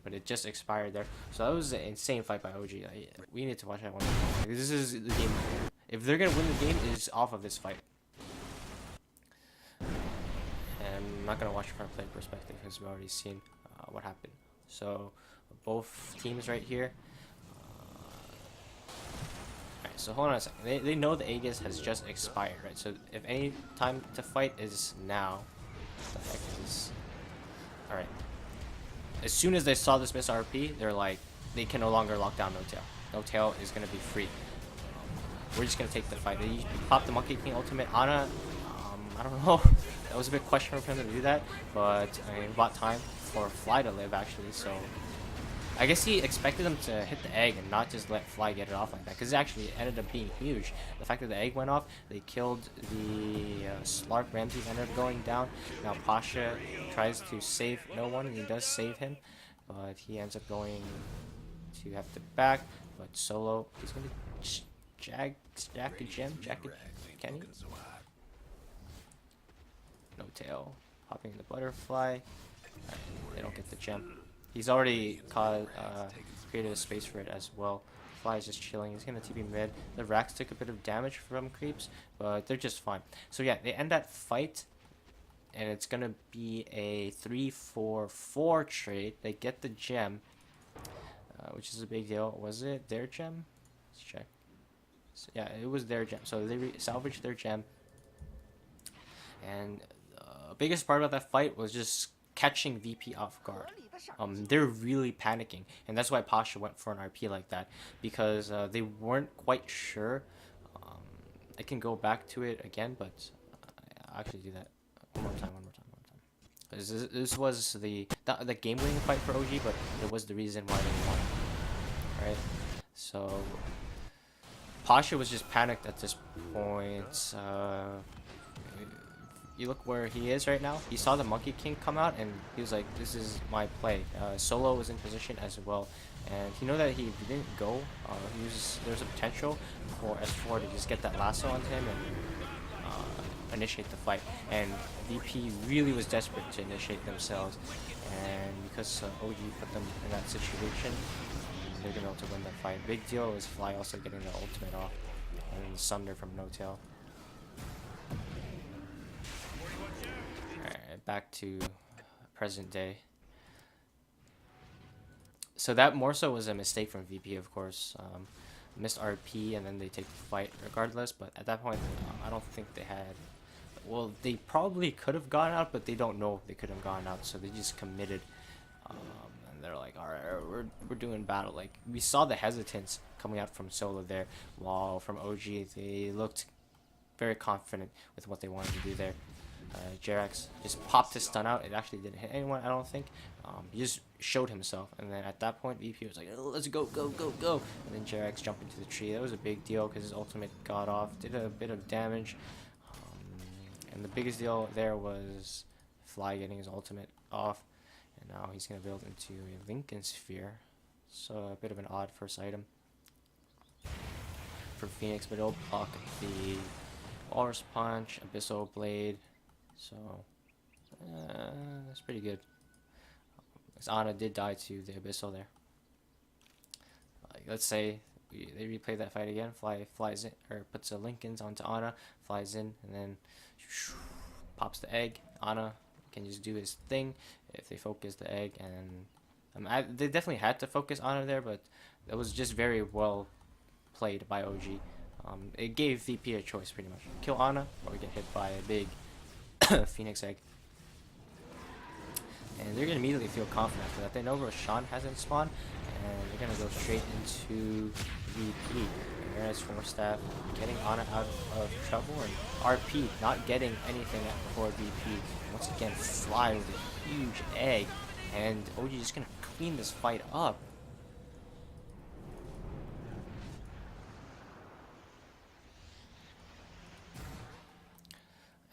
But it just expired there. So that was an insane fight by OG. We need to watch that one. Like, this is the game. If they're going to win the game, it's off of this fight. And I'm not going to watch from a player perspective because we've already seen what happened. So both teams right here. Alright, so hold on a second. They know the Aegis has just expired, right? So if any time to fight is now. What the heck is this? Alright. As soon as they saw this miss RP, they're like, they can no longer lock down No Tail. No Tail is going to be free. We're just going to take the fight. They popped the Monkey King ultimate. Ana, I don't know. That was a bit questionable for him to do that. But, I mean, bought time for Fly to live, actually. So, I guess he expected them to hit the egg and not just let Fly get it off like that. Because actually, it ended up being huge. The fact that the egg went off, they killed the Slark. Ramses ended up going down. Now Pasha tries to save no one, and he does save him. But he ends up going to have to back. But Solo, he's going to jack a gem. Jack a Kenny? No Tail. Popping the butterfly. Right, they don't get the gem. He's already created a space for it as well. Fly is just chilling. He's going to TP mid. The Rax took a bit of damage from creeps, but they're just fine. So yeah, they end that fight, and it's going to be a 3-4-4 trade. They get the gem, which is a big deal. Was it their gem? Let's check. So, yeah, it was their gem. So they salvaged their gem. And the biggest part about that fight was just catching VP off guard. They're really panicking, and that's why Pasha went for an RP like that, because they weren't quite sure. I can go back to it again, but I'll actually do that one more time. This was the game-winning fight for OG, but it was the reason why they won. Right? So Pasha was just panicked at this point. You look where he is right now. He saw the Monkey King come out, and he was like, this is my play. Solo was in position as well, and he knew that he didn't go. There's a potential for S4 to just get that lasso onto him and initiate the fight. And VP really was desperate to initiate themselves, and because OG put them in that situation, they're gonna be able to win that fight. Big deal is Fly also getting the ultimate off, and Sunder from No Tail. Back to present day. So that more so was a mistake from VP, of course. Missed RP, and then they take the fight regardless. But at that point, I don't think they had. Well, they probably could have gone out, but they don't know if they could have gone out. So they just committed, and they're like, "All right, we're doing battle." Like we saw the hesitance coming out from Solo there, while from OG they looked very confident with what they wanted to do there. Jerax just popped his stun out. It actually didn't hit anyone, I don't think. He just showed himself, and then at that point, VP was like, oh, "Let's go, go, go, go!" And then Jerax jumped into the tree. That was a big deal because his ultimate got off, did a bit of damage, and the biggest deal there was Fly getting his ultimate off, and now he's gonna build into a Lincoln Sphere. So a bit of an odd first item for Phoenix, but it'll block the Walrus Punch, Abyssal Blade, so that's pretty good. Ana did die to the Abyssal there. Let's say they replay that fight again. Fly flies in, or puts a Lincolns onto Ana, flies in, and then pops the egg. Ana can just do his thing if they focus the egg, and they definitely had to focus Ana there, but it was just very well played by OG. It gave VP a choice pretty much: kill Ana or get hit by a big Phoenix egg. And they're gonna immediately feel confident after that. They know Roshan hasn't spawned, and they're gonna go straight into VP. Whereas Staff getting Ana out of trouble, and RP not getting anything for VP. Once again, Fly with a huge egg, and OG is gonna clean this fight up.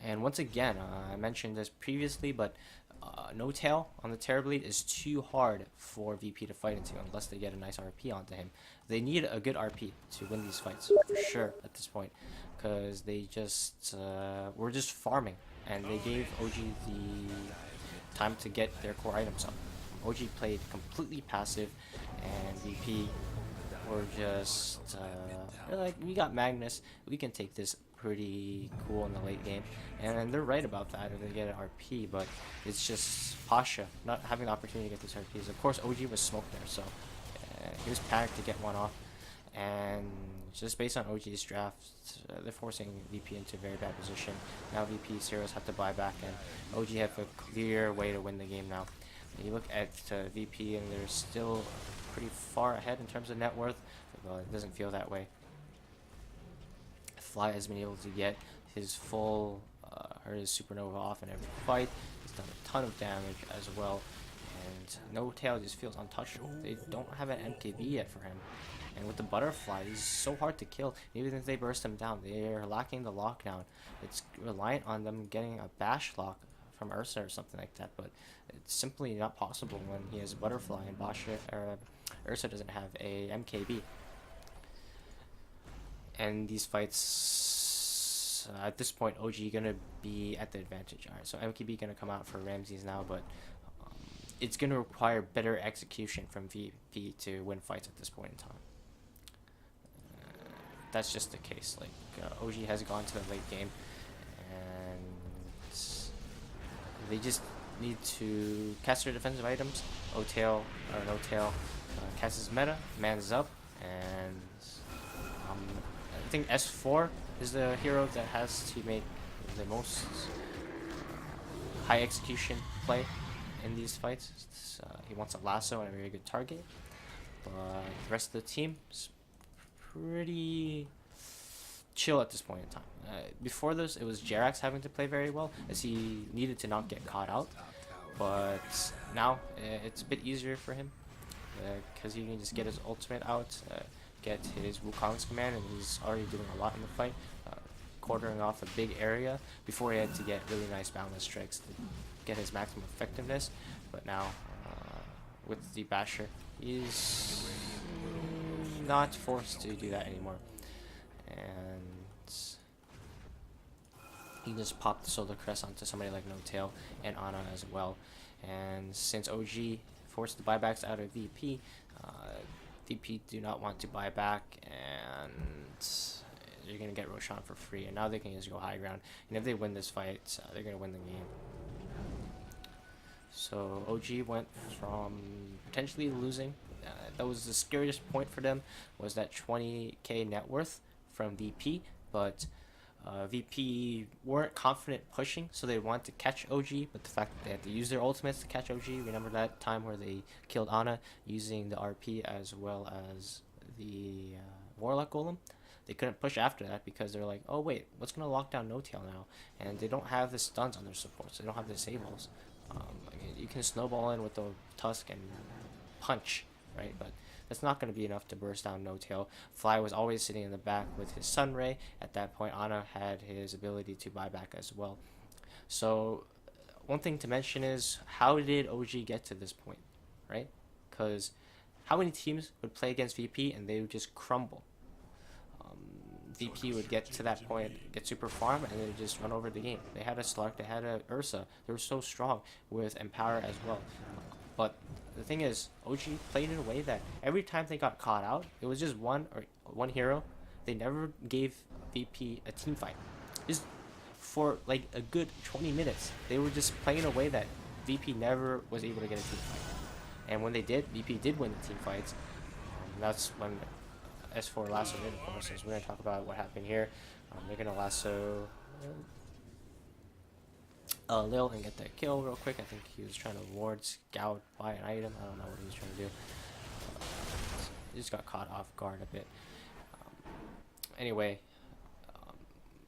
And once again, I mentioned this previously, but no tail on the Terror Bleed is too hard for VP to fight into unless they get a nice RP onto him. They need a good RP to win these fights for sure at this point, because they just were just farming, and they gave OG the time to get their core items up. OG played completely passive, and VP were just they're like, we got Magnus, we can take this pretty cool in the late game, and they're right about that if they get an RP, but it's just Pasha not having the opportunity to get these RPs. Of course, OG was smoked there, so he was panicked to get one off, and just based on OG's draft, they're forcing VP into a very bad position. Now VP's heroes have to buy back, and OG have a clear way to win the game now. You look at VP, and they're still pretty far ahead in terms of net worth, but it doesn't feel that way. Fly has been able to get his full, or his supernova off in every fight. He's done a ton of damage as well, and No Tail just feels untouchable. They don't have an MKB yet for him, and with the butterfly, he's so hard to kill. Even if they burst him down, they are lacking the lockdown. It's reliant on them getting a bash lock from Ursa or something like that, but it's simply not possible when he has a butterfly and Ursa doesn't have a MKB. And these fights, at this point, OG gonna be at the advantage. Alright, so MKB gonna come out for Ramses now, but it's gonna require better execution from VP to win fights at this point in time. That's just the case. Like, OG has gone to the late game, and they just need to cast their defensive items. O-Tail, or No-Tail, casts his meta, mans up, and I think S4 is the hero that has to make the most high execution play in these fights. He wants a lasso and a very good target, but the rest of the team is pretty chill at this point in time. Before this, it was Jerax having to play very well, as he needed to not get caught out, but now it's a bit easier for him, because he can just get his ultimate out, get his Wukong's command, and he's already doing a lot in the fight, quartering off a big area before he had to get really nice balance strikes to get his maximum effectiveness. But now, with the Basher, he's not forced to do that anymore, and he just popped the Solar Crest onto somebody like No Tail and Ana as well. And since OG forced the buybacks out of VP, VP do not want to buy back, and you're going to get Roshan for free, and now they can just go high ground, and if they win this fight, they're going to win the game. So OG went from potentially losing, that was the scariest point for them, was that 20k net worth from VP, but VP weren't confident pushing, so they wanted to catch OG, but the fact that they had to use their ultimates to catch OG, remember that time where they killed Ana using the RP as well as the Warlock Golem? they couldn't push after that because they're like, oh wait, what's gonna lock down no tail now? And they don't have the stuns on their supports. They don't have the disables. I mean, you can snowball in with the Tusk and punch, right? But that's not going to be enough to burst down no tail. Fly was always sitting in the back with his Sunray. At that point, Ana had his ability to buy back as well. So one thing to mention is, how did OG get to this point, right? Because how many teams would play against VP and they would just crumble? VP would get to that point, get super farm, and then just run over the game. They had a Slark, they had a Ursa. They were so strong with Empower as well. But the thing is, OG played in a way that every time they got caught out, it was just one hero. They never gave VP a team fight. Just for like a good 20 minutes, they were just playing in a way that VP never was able to get a team fight. And when they did, VP did win the team fights. That's when S4 lassoed in, of course, as we're going to talk about what happened here. They're going to lasso Lil and get that kill real quick. I think he was trying to ward Scout by an item. I don't know what he was trying to do. He just got caught off guard a bit. Anyway,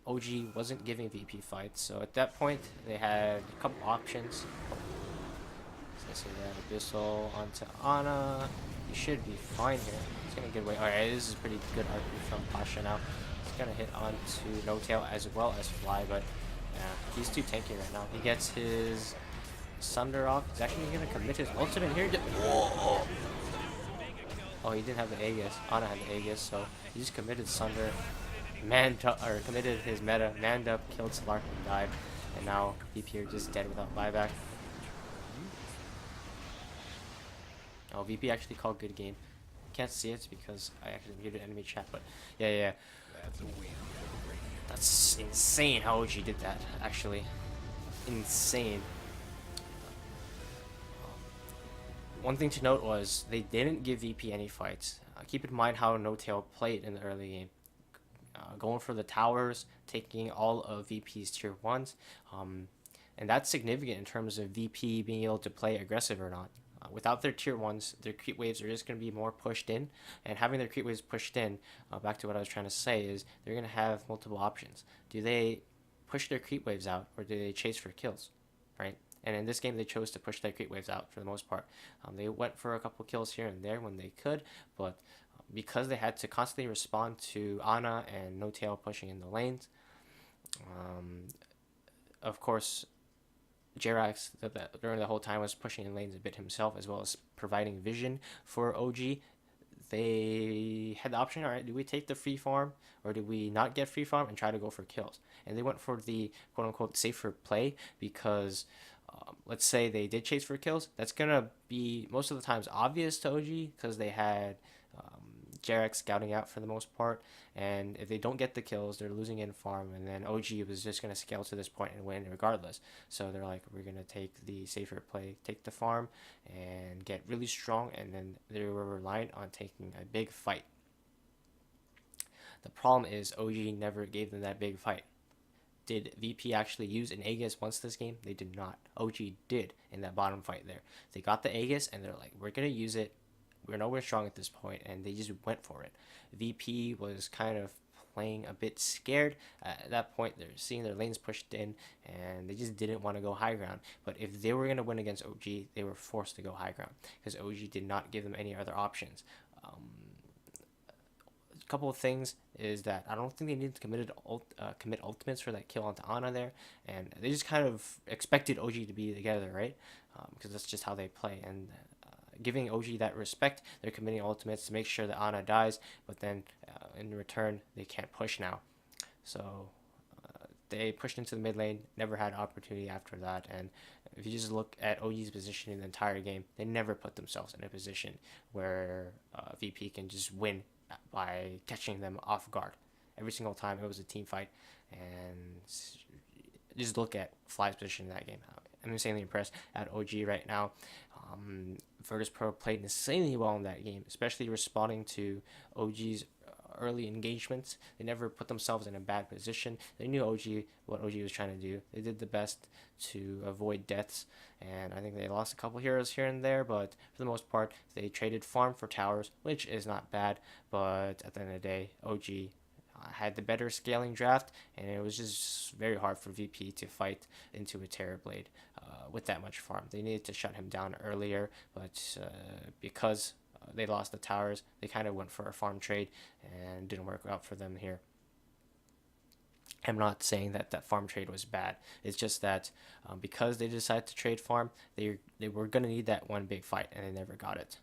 OG wasn't giving VP fights, so at that point they had a couple options. So they had Abyssal onto Ana. He should be fine here. He's gonna get away. Alright, this is pretty good RP from Pasha now. He's gonna hit onto No Tail as well as Fly, but yeah, he's too tanky right now. He gets his Sunder off. He's actually gonna commit his ultimate here. Oh, he didn't have the Aegis. Ana had the Aegis, so he just committed Sunder, committed his meta, manned up, killed Slark and died, and now VP are just dead without buyback. Oh, VP actually called good game. Can't see it because I actually muted enemy chat, but yeah. That's a win. That's insane how OG did that, actually. Insane. One thing to note was they didn't give VP any fights. Keep in mind how No Tail played in the early game. Going for the towers, taking all of VP's tier 1s. And that's significant in terms of VP being able to play aggressive or not. Without their tier 1s, their creep waves are just going to be more pushed in. And having their creep waves pushed in, back to what I was trying to say, is they're going to have multiple options. Do they push their creep waves out, or do they chase for kills, right? And in this game, they chose to push their creep waves out for the most part. They went for a couple kills here and there when they could, but because they had to constantly respond to Ana and No Tail pushing in the lanes, of course, Jerax during the whole time was pushing in lanes a bit himself, as well as providing vision for OG. They had the option, all right, do we take the free farm or do we not get free farm and try to go for kills? And they went for the quote-unquote safer play because let's say they did chase for kills. That's going to be most of the times obvious to OG because they had Jerax scouting out for the most part, and if they don't get the kills, they're losing in farm, and then OG was just going to scale to this point and win regardless. So they're like, we're going to take the safer play, take the farm, and get really strong, and then they were reliant on taking a big fight. The problem is OG never gave them that big fight. Did VP actually use an Aegis once this game? They did not. OG did in that bottom fight there. They got the Aegis, and they're like, we're going to use it. We're nowhere strong at this point, and they just went for it. VP was kind of playing a bit scared. At that point, they're seeing their lanes pushed in, and they just didn't want to go high ground. But if they were going to win against OG, they were forced to go high ground, because OG did not give them any other options. A couple of things is that I don't think they needed to commit ultimates for that kill onto Ana there, and they just kind of expected OG to be together, right? Because that's just how they play, and giving OG that respect, they're committing ultimates to make sure that Ana dies, but then in return, they can't push now. So they pushed into the mid lane, never had opportunity after that, and if you just look at OG's position in the entire game, they never put themselves in a position where VP can just win by catching them off guard. Every single time it was a team fight, and just look at Fly's position in that game. I'm insanely impressed at OG right now. Virtus Pro played insanely well in that game, especially responding to OG's early engagements. They never put themselves in a bad position. They knew what OG was trying to do. They did the best to avoid deaths, and I think they lost a couple heroes here and there, but for the most part, they traded farm for towers, which is not bad, but at the end of the day, OG had the better scaling draft, and it was just very hard for VP to fight into a Terrorblade with that much farm. They needed to shut him down earlier, but because they lost the towers, they kind of went for a farm trade and didn't work out for them here. I'm not saying that that farm trade was bad. It's just that because they decided to trade farm, they were gonna need that one big fight, and they never got it.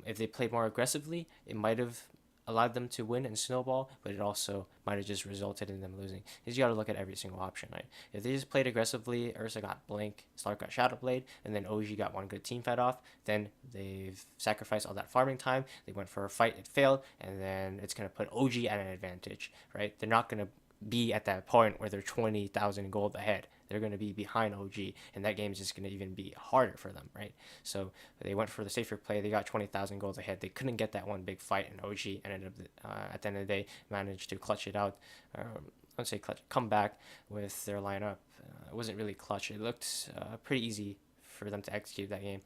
If they played more aggressively, it might have allowed them to win and snowball, but it also might have just resulted in them losing. Because you got to look at every single option, right? If they just played aggressively, Ursa got Blink, Slark got Shadowblade, and then OG got one good team fight off, then they've sacrificed all that farming time. They went for a fight, it failed, and then it's going to put OG at an advantage, right? They're not going to be at that point where they're 20,000 gold ahead. They're going to be behind OG, and that game is just going to even be harder for them, right? So they went for the safer play. They got 20,000 gold ahead. They couldn't get that one big fight, and OG ended up, at the end of the day, managed to clutch it out. I'd say clutch, come back with their lineup. It wasn't really clutch. It looked pretty easy for them to execute that game.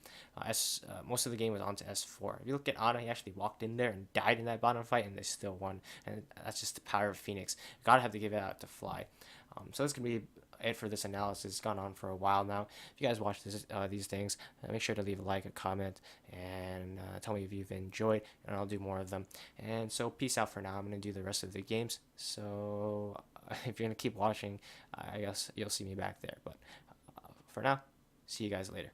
Most of the game was on to S4. If you look at Ana, he actually walked in there and died in that bottom fight, and they still won. And that's just the power of Phoenix. Gotta have to give it out to Fly. So that's gonna be it for this analysis. It's gone on for a while now. If you guys watch these things, make sure to leave a like, a comment, and tell me if you've enjoyed, and I'll do more of them. And so peace out for now. I'm gonna do the rest of the games. So if you're gonna keep watching, I guess you'll see me back there. But for now, see you guys later.